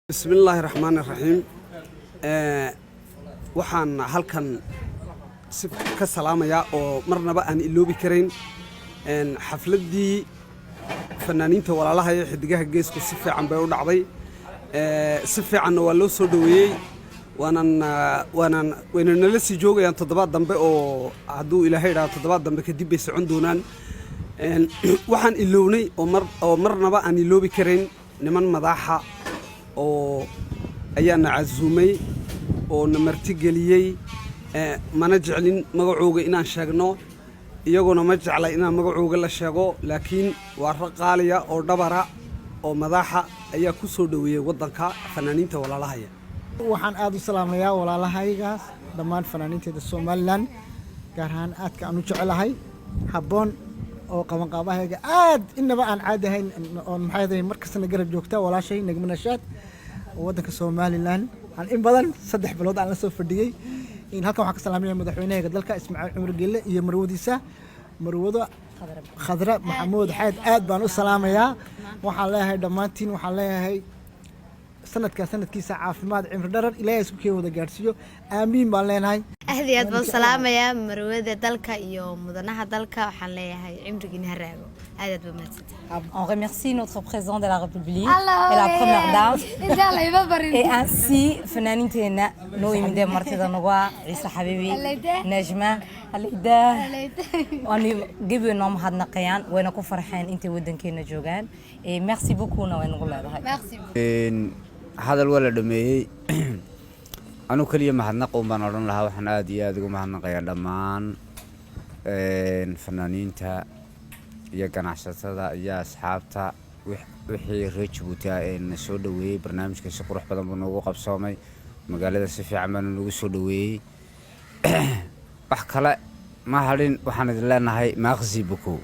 بسم الله الرحمن الرحيم waxaan halkan ka salaamayaa oo marnaba aan iloobi karayn xafladii fanaaniinta walaalaha ee xidigaha geesku si fiican bay u dhacday si fiicanna waa loo soo dhaweeyay waana nala sii joogayaan toddobaad dambe oo hadduu ilaahay idhaahdo toddobaad dambe kadib bay socon doonaan waxaan ilownay oo marnaba aan iloobi karayn niman madaxa oo ayaana casuumay oo namarti geliyay mana jeclin magacooga inaan sheegno iyaguna ma jeclay inaan magacooga la sheego laakiin waa raqaaliya oo dhabara oo madaxa ayaa ku soo dhaweeyay wadanka fanaaniinta walaalahaya waxaan aad u salaamayaa walaalahaygaas dhammaan fanaaniinteeda Soomaaliland gaar ahaan aadka aan u jecelahay habboon oo qaban qaabahayga aad inaba aan caadi ahayn oo maxay markasta garab joogta walaashay nagma nashaad wadanka Soomaaliland aan in badan 3 bilood aan la soo fadhiyay in halkan waxa ka salaamaya madaxweynaha dalka Ismaaciil Cumar Gelle iyo marwadiisa marwada Khadra Maxamuud Xayd aad baan u salaamayaa waxaan leeyahay dhamaantiin waxaan leeyahay sanadkiisa caafimaad cimri dherer ilaahay isku wada gaarsiiyo aamiin baan leenahay ahdi aad baan salaamayaa marwada dalka iyo mudanaha dalka waxaan leeyahay cimrigiina haraago aad baan mahadsantahay. On remercie notre président de la République et la première dame et ainsi fanaaniinteena noo yimid martida nagu Ciise Xabiibi Najma Alida ani gabadhna mahadnaqayaan wayna ku farxeen intay wadankeena joogaan et merci beaucoup na wayna leedahay هذا الولد مي أنا كل يوم هنقق وبنرون لها وحنا دياد وما هنقيا دمان فنانين تا يا جناحتها يا أصحابها وحي ريتش بوتا إن سودوي برنامج كسقروح بدن بنوقف صامي مقالة سفي عمل نوقف سودوي وحكلا ما هلين وحنا دلنا هاي مغزي بكو